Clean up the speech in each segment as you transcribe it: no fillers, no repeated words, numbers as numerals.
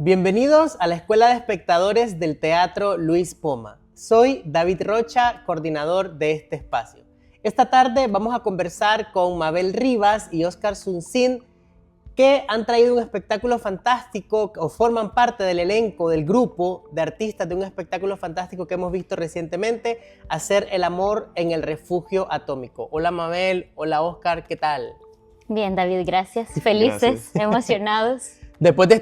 Bienvenidos a la Escuela de Espectadores del Teatro Luis Poma. Soy David Rocha, coordinador de este espacio. Esta tarde vamos a conversar con Mabel Rivas y Óscar Suncín, que han traído un espectáculo fantástico o forman parte del elenco, del grupo de artistas de un espectáculo fantástico que hemos visto recientemente, Hacer el amor en el refugio atómico. Hola Mabel, hola Óscar, ¿qué tal? Bien, David, gracias. Felices, emocionados. Después de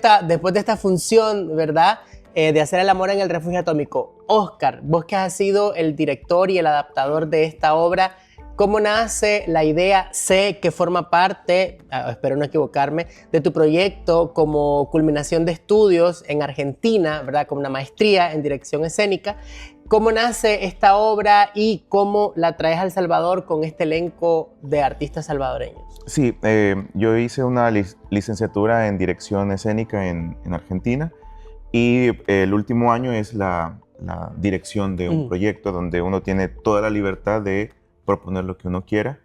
esta función, ¿verdad? De Hacer el amor en el refugio atómico. Óscar, vos que has sido el director y el adaptador de esta obra, ¿cómo nace la idea? Sé que forma parte, espero no equivocarme, de tu proyecto como culminación de estudios en Argentina, ¿verdad? Como una maestría en dirección escénica. ¿Cómo nace esta obra y cómo la traes a El Salvador con este elenco de artistas salvadoreños? Sí, yo hice una licenciatura en dirección escénica en Argentina y el último año es la dirección de un proyecto donde uno tiene toda la libertad de proponer lo que uno quiera.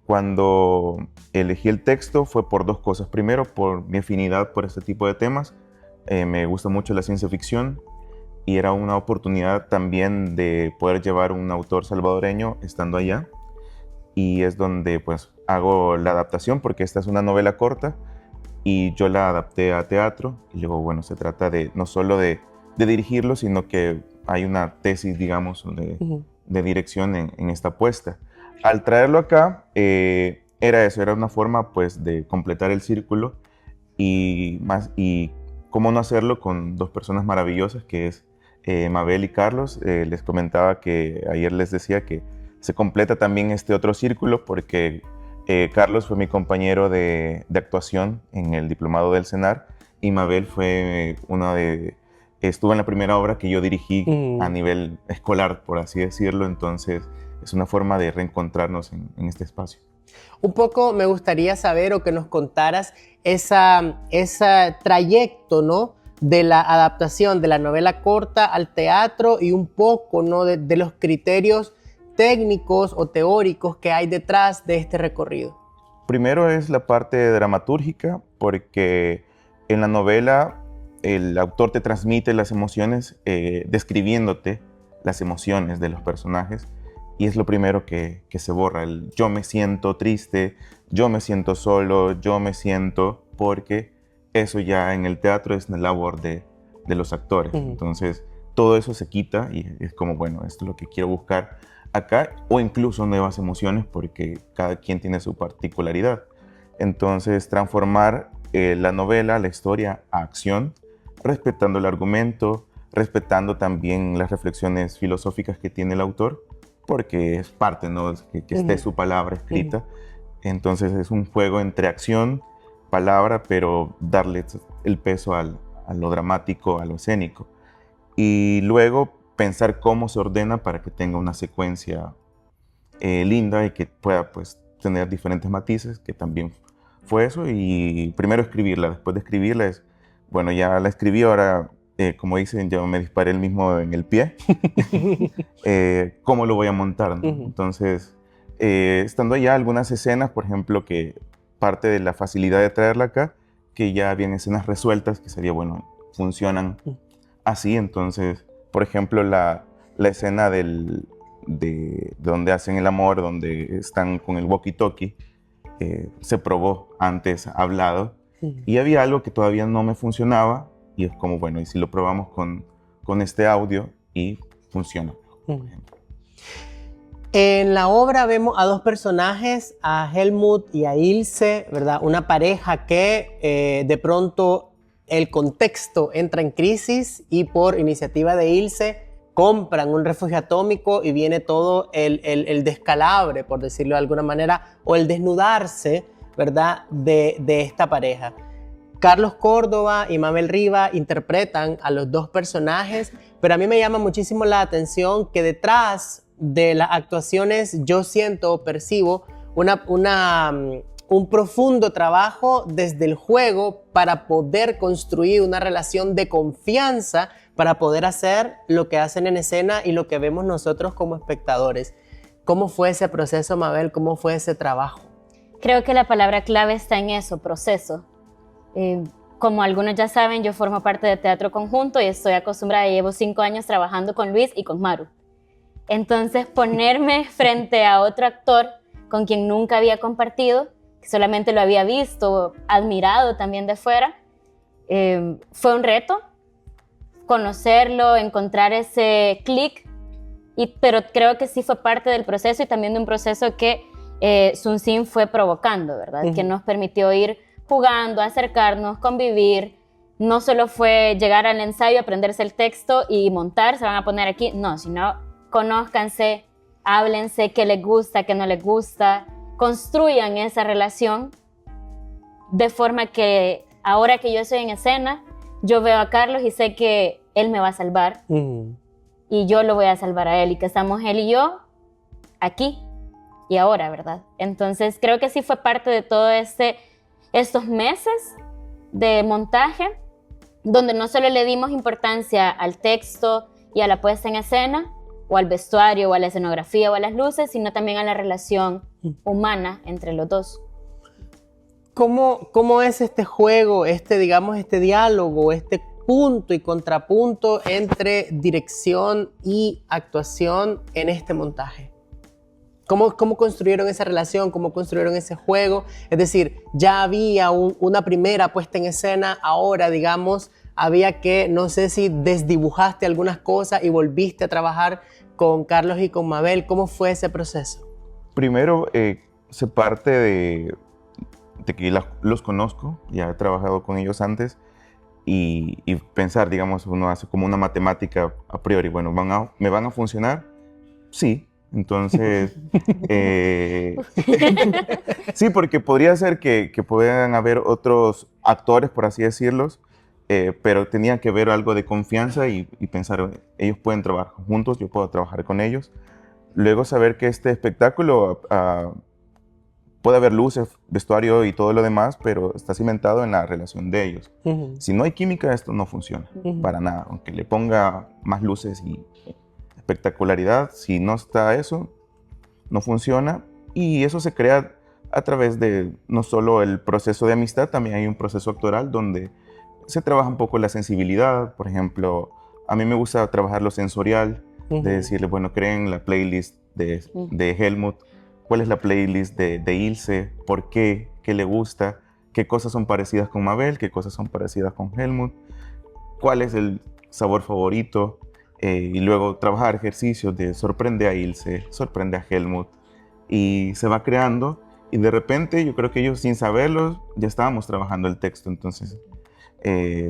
Cuando elegí el texto fue por dos cosas. Primero, por mi afinidad por este tipo de temas. Me gusta mucho la ciencia ficción y era una oportunidad también de poder llevar un autor salvadoreño estando allá. Y es donde pues hago la adaptación porque esta es una novela corta y yo la adapté a teatro. Y luego, bueno, se trata de no solo de dirigirlo, sino que hay una tesis, digamos, de dirección en esta apuesta. Al traerlo acá, era eso, era una forma pues de completar el círculo y cómo no hacerlo con dos personas maravillosas que es Mabel y Carlos. Les comentaba que ayer les decía que se completa también este otro círculo porque Carlos fue mi compañero de actuación en el diplomado del CENAR y Mabel fue estuvo en la primera obra que yo dirigí a nivel escolar, por así decirlo. Entonces es una forma de reencontrarnos en este espacio. Un poco me gustaría saber o que nos contaras ese trayecto, ¿no? De la adaptación de la novela corta al teatro y un poco, ¿no? de los criterios técnicos o teóricos que hay detrás de este recorrido. Primero es la parte dramatúrgica, porque en la novela el autor te transmite las emociones describiéndote las emociones de los personajes y es lo primero que se borra. El yo me siento triste, yo me siento solo, yo me siento, porque eso ya en el teatro es la labor de los actores. Entonces todo eso se quita y es como, bueno, esto es lo que quiero buscar acá, o incluso nuevas emociones porque cada quien tiene su particularidad. Entonces transformar la novela, la historia a acción, respetando el argumento, respetando también las reflexiones filosóficas que tiene el autor, porque es parte, ¿no? Que esté su palabra escrita. Entonces es un juego entre acción, palabra, pero darle el peso a lo dramático, a lo escénico. Y luego pensar cómo se ordena para que tenga una secuencia linda y que pueda pues tener diferentes matices, que también fue eso. Y primero escribirla, después de escribirla bueno, ya la escribí, ahora como dicen, yo me disparé el mismo en el pie. ¿Cómo lo voy a montar, ¿no? Entonces, estando allá algunas escenas, por ejemplo, que parte de la facilidad de traerla acá, que ya habían escenas resueltas, que sería, bueno, funcionan así. Entonces, por ejemplo, la escena de donde hacen el amor, donde están con el walkie-talkie, se probó antes hablado y había algo que todavía no me funcionaba y es como, bueno, ¿y si lo probamos con este audio y funciona? Por ejemplo. En la obra vemos a dos personajes, a Helmut y a Ilse, ¿verdad? Una pareja que de pronto el contexto entra en crisis y por iniciativa de Ilse compran un refugio atómico y viene todo el descalabre, por decirlo de alguna manera, o el desnudarse, ¿verdad? de esta pareja. Carlos Córdoba y Mabel Rivas interpretan a los dos personajes, pero a mí me llama muchísimo la atención que detrás de las actuaciones yo siento o percibo un profundo trabajo desde el juego para poder construir una relación de confianza para poder hacer lo que hacen en escena y lo que vemos nosotros como espectadores. ¿Cómo fue ese proceso, Mabel? ¿Cómo fue ese trabajo? Creo que la palabra clave está en eso, proceso. como algunos ya saben, yo formo parte de Teatro Conjunto y estoy acostumbrada, llevo 5 años trabajando con Luis y con Maru. Entonces, ponerme frente a otro actor con quien nunca había compartido, que solamente lo había visto, admirado también de fuera, fue un reto. Conocerlo, encontrar ese clic, pero creo que sí fue parte del proceso y también de un proceso que Sun Sin fue provocando, ¿verdad? Que nos permitió ir jugando, acercarnos, convivir. No solo fue llegar al ensayo, aprenderse el texto y montar, se van a poner aquí, no, sino conózcanse, háblense qué les gusta, qué no les gusta, construyan esa relación de forma que ahora que yo estoy en escena, yo veo a Carlos y sé que él me va a salvar y yo lo voy a salvar a él y que estamos él y yo aquí y ahora, ¿verdad? Entonces creo que sí fue parte de todo estos meses de montaje donde no solo le dimos importancia al texto y a la puesta en escena o al vestuario o a la escenografía o a las luces, sino también a la relación humana entre los dos. ¿Cómo es este juego, digamos, este diálogo, este punto y contrapunto entre dirección y actuación en este montaje? ¿Cómo construyeron esa relación? ¿Cómo construyeron ese juego? Es decir, ya había una primera puesta en escena, ahora, digamos, había que, no sé si desdibujaste algunas cosas y volviste a trabajar con Carlos y con Mabel. ¿Cómo fue ese proceso? Primero, se parte de que los conozco, ya he trabajado con ellos antes, y pensar, digamos, uno hace como una matemática a priori, bueno, ¿me van a funcionar? Sí. Entonces, sí, porque podría ser que puedan haber otros actores, por así decirlos, pero tenía que ver algo de confianza y pensar, ellos pueden trabajar juntos, yo puedo trabajar con ellos. Luego saber que este espectáculo puede haber luces, vestuario y todo lo demás, pero está cimentado en la relación de ellos. Si no hay química, esto no funciona para nada. Aunque le ponga más luces y espectacularidad, si no está eso, no funciona. Y eso se crea a través de no solo el proceso de amistad, también hay un proceso actoral donde se trabaja un poco la sensibilidad. Por ejemplo, a mí me gusta trabajar lo sensorial, de decirle, bueno, creen la playlist de Helmut, cuál es la playlist de Ilse, por qué, qué le gusta, qué cosas son parecidas con Mabel, qué cosas son parecidas con Helmut, cuál es el sabor favorito, y luego trabajar ejercicios de sorprende a Ilse, sorprende a Helmut, y se va creando, y de repente yo creo que ellos sin saberlo ya estábamos trabajando el texto. Entonces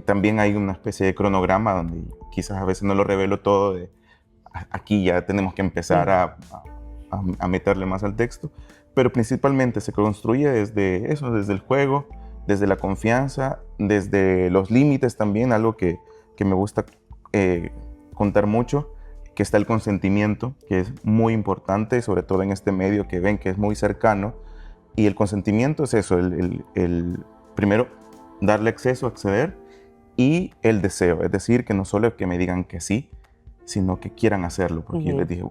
también hay una especie de cronograma donde quizás a veces no lo revelo todo, aquí ya tenemos que empezar a meterle más al texto, pero principalmente se construye desde eso, desde el juego, desde la confianza, desde los límites también, algo que me gusta contar mucho, que está el consentimiento, que es muy importante, sobre todo en este medio que ven que es muy cercano, y el consentimiento es eso, el primero, darle acceso, acceder, y el deseo, es decir, que no solo que me digan que sí, sino que quieran hacerlo, porque yo les dije,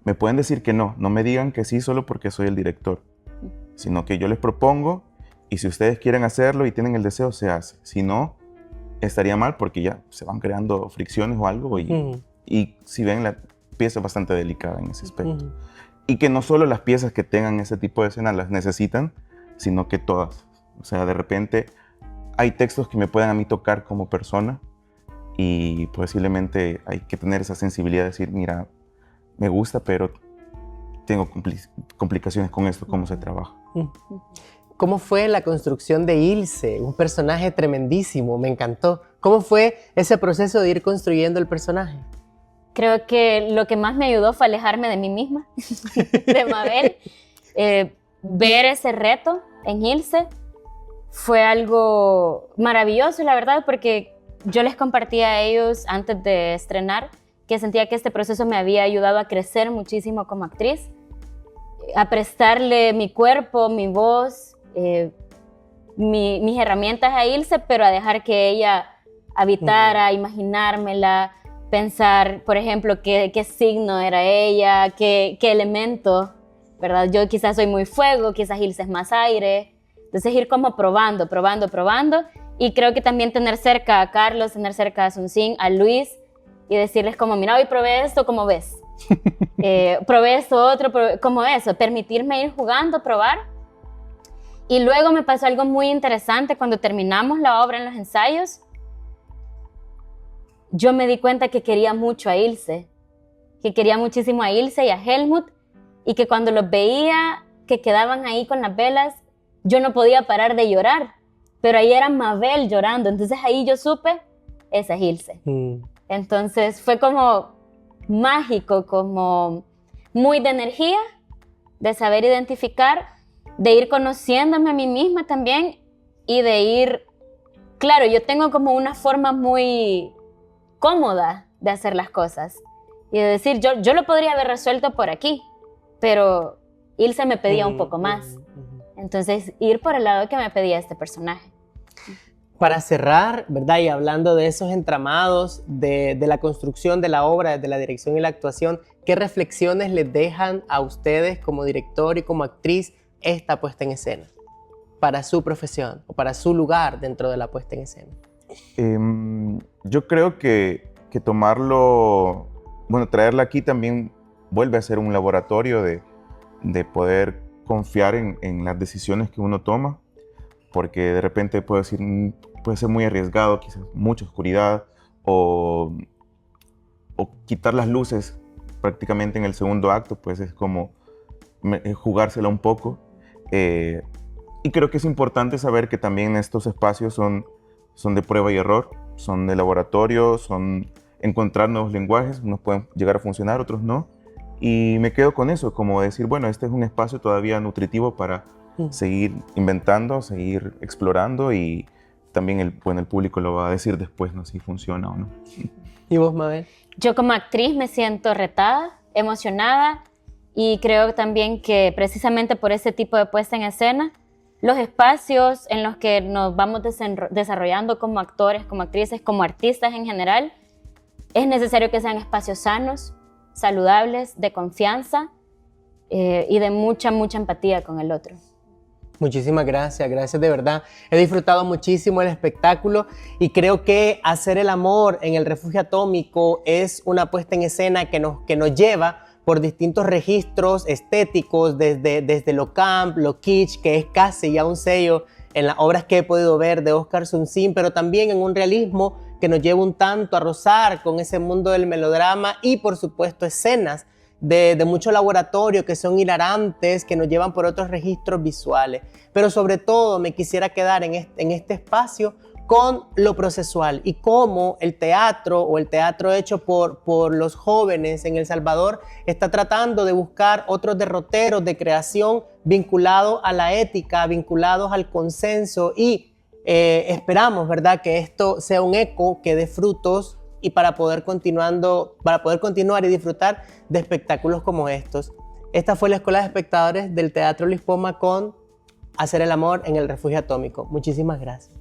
me pueden decir que no me digan que sí solo porque soy el director, sino que yo les propongo y si ustedes quieren hacerlo y tienen el deseo, se hace. Si no, estaría mal porque ya se van creando fricciones o algo y si ven, la pieza es bastante delicada en ese aspecto. Y que no solo las piezas que tengan ese tipo de escena las necesitan, sino que todas. O sea, de repente hay textos que me pueden a mí tocar como persona y posiblemente hay que tener esa sensibilidad de decir, mira, me gusta, pero tengo complicaciones con esto, cómo se trabaja. ¿Cómo fue la construcción de Ilse? Un personaje tremendísimo, me encantó. ¿Cómo fue ese proceso de ir construyendo el personaje? Creo que lo que más me ayudó fue alejarme de mí misma, de Mabel. Ver ese reto en Ilse fue algo maravilloso, la verdad, porque yo les compartí a ellos antes de estrenar que sentía que este proceso me había ayudado a crecer muchísimo como actriz, a prestarle mi cuerpo, mi voz, mis herramientas a Ilse, pero a dejar que ella habitara, imaginármela, pensar, por ejemplo, qué signo era ella, qué elemento, ¿verdad? Yo quizás soy muy fuego, quizás Ilse es más aire. Entonces ir como probando Y creo que también tener cerca a Carlos, tener cerca a Sunsin, a Luis, y decirles como, mira, hoy probé esto, ¿cómo ves? Probé esto otro, como eso, permitirme ir jugando, probar. Y luego me pasó algo muy interesante cuando terminamos la obra en los ensayos. Yo me di cuenta que quería mucho a Ilse, que quería muchísimo a Ilse y a Helmut, y que cuando los veía que quedaban ahí con las velas, yo no podía parar de llorar, pero ahí era Mabel llorando, entonces ahí yo supe, esa es Ilse. Entonces fue como mágico, como muy de energía, de saber identificar, de ir conociéndome a mí misma también y de ir, claro, yo tengo como una forma muy cómoda de hacer las cosas y de decir, yo lo podría haber resuelto por aquí, pero Ilse me pedía un poco más. Entonces, ir por el lado que me pedía este personaje. Para cerrar, ¿verdad? Y hablando de esos entramados, de la construcción de la obra, de la dirección y la actuación, ¿qué reflexiones les dejan a ustedes como director y como actriz esta puesta en escena? Para su profesión o para su lugar dentro de la puesta en escena. Yo creo que tomarlo, bueno, traerla aquí también vuelve a ser un laboratorio de poder confiar en las decisiones que uno toma, porque de repente puede ser muy arriesgado, quizás mucha oscuridad, o quitar las luces prácticamente en el segundo acto, pues es como jugársela un poco. Y creo que es importante saber que también estos espacios son de prueba y error, son de laboratorio, son encontrar nuevos lenguajes, unos pueden llegar a funcionar, otros no. Y me quedo con eso, como decir, bueno, este es un espacio todavía nutritivo para seguir inventando, seguir explorando, y también el público lo va a decir después, ¿no? Si funciona o no. ¿Y vos, Mabel? Yo como actriz me siento retada, emocionada, y creo también que precisamente por ese tipo de puesta en escena, los espacios en los que nos vamos desarrollando como actores, como actrices, como artistas en general, es necesario que sean espacios sanos, saludables, de confianza y de mucha empatía con el otro. Muchísimas gracias, gracias de verdad. He disfrutado muchísimo el espectáculo y creo que Hacer el amor en el refugio atómico es una puesta en escena que nos lleva por distintos registros estéticos, desde lo camp, lo kitsch, que es casi ya un sello en las obras que he podido ver de Óscar Sunsin, pero también en un realismo que nos lleva un tanto a rozar con ese mundo del melodrama y, por supuesto, escenas de mucho laboratorio que son hilarantes, que nos llevan por otros registros visuales. Pero sobre todo me quisiera quedar en este espacio con lo procesual y cómo el teatro o el teatro hecho por los jóvenes en El Salvador está tratando de buscar otros derroteros de creación vinculados a la ética, vinculados al consenso y esperamos, ¿verdad?, que esto sea un eco que dé frutos y para poder continuar y disfrutar de espectáculos como estos. Esta fue la Escuela de Espectadores del Teatro Luis Poma con Hacer el amor en el refugio atómico. Muchísimas gracias.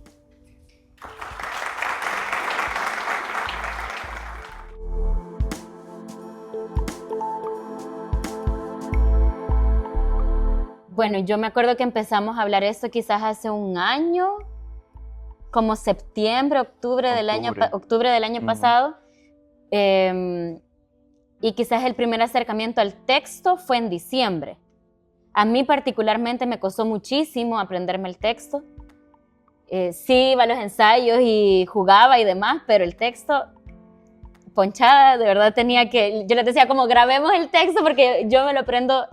Bueno, yo me acuerdo que empezamos a hablar esto quizás hace un año, como septiembre, octubre del año pasado. Y quizás el primer acercamiento al texto fue en diciembre. A mí particularmente me costó muchísimo aprenderme el texto. Sí, iba a los ensayos y jugaba y demás, pero el texto, ponchada, de verdad tenía que... Yo les decía como grabemos el texto porque yo me lo aprendo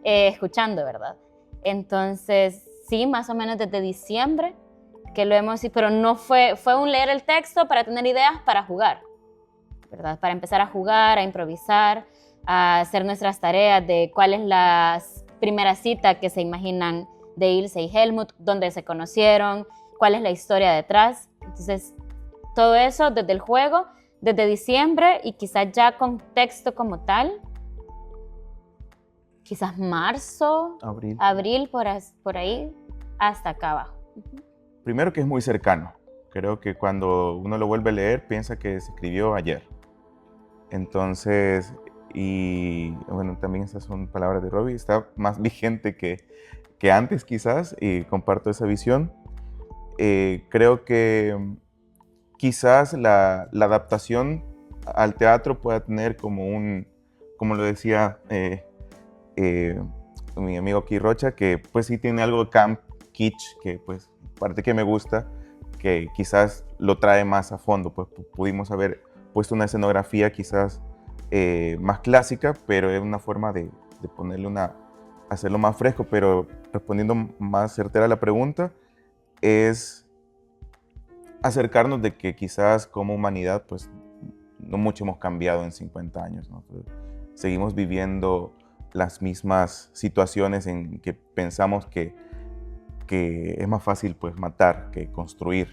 escuchando, ¿verdad? Entonces, sí, más o menos desde diciembre que lo hemos... Pero no fue un leer el texto para tener ideas para jugar, ¿verdad? Para empezar a jugar, a improvisar, a hacer nuestras tareas de cuál es la primera cita que se imaginan de Ilse y Helmut, dónde se conocieron, cuál es la historia detrás. Entonces, todo eso desde el juego, desde diciembre, y quizás ya con texto como tal, quizás marzo, abril por ahí, hasta acá abajo. Primero que es muy cercano. Creo que cuando uno lo vuelve a leer, piensa que se escribió ayer. Entonces, y bueno, también esas son palabras de Robbie, está más vigente que antes quizás, y comparto esa visión. creo que quizás la adaptación al teatro pueda tener como como lo decía mi amigo aquí Rocha, que pues sí tiene algo de camp, kitsch, que pues parte que me gusta, que quizás lo trae más a fondo, pues pudimos haber puesto una escenografía quizás más clásica, pero es una forma de ponerle hacerlo más fresco, pero respondiendo más certera a la pregunta, es acercarnos de que quizás como humanidad, pues no mucho hemos cambiado en 50 años, ¿no? Seguimos viviendo las mismas situaciones en que pensamos que es más fácil pues matar que construir,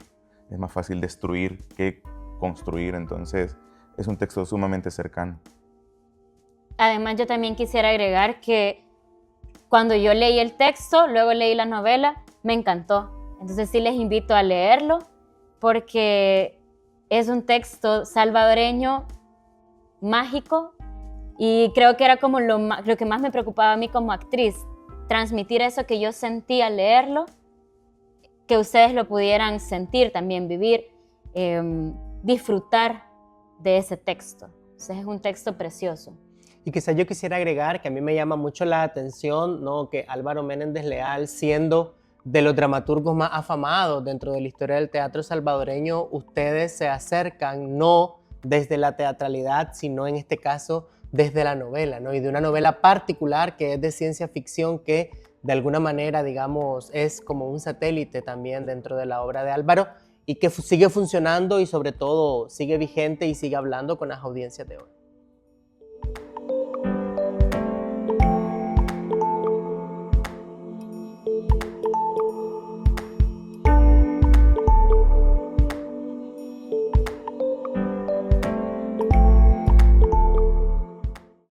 es más fácil destruir que construir, entonces es un texto sumamente cercano. Además, yo también quisiera agregar que cuando yo leí el texto, luego leí la novela, me encantó. Entonces sí les invito a leerlo porque es un texto salvadoreño mágico y creo que era como lo que más me preocupaba a mí como actriz, transmitir eso que yo sentía al leerlo, que ustedes lo pudieran sentir, también vivir, disfrutar de ese texto. Entonces es un texto precioso. Y quizás yo quisiera agregar que a mí me llama mucho la atención, ¿no?, que Álvaro Menéndez Leal, siendo de los dramaturgos más afamados dentro de la historia del teatro salvadoreño, ustedes se acercan no desde la teatralidad, sino en este caso desde la novela, ¿no? Y de una novela particular que es de ciencia ficción que de alguna manera, digamos, es como un satélite también dentro de la obra de Álvaro y que sigue funcionando y sobre todo sigue vigente y sigue hablando con las audiencias de hoy.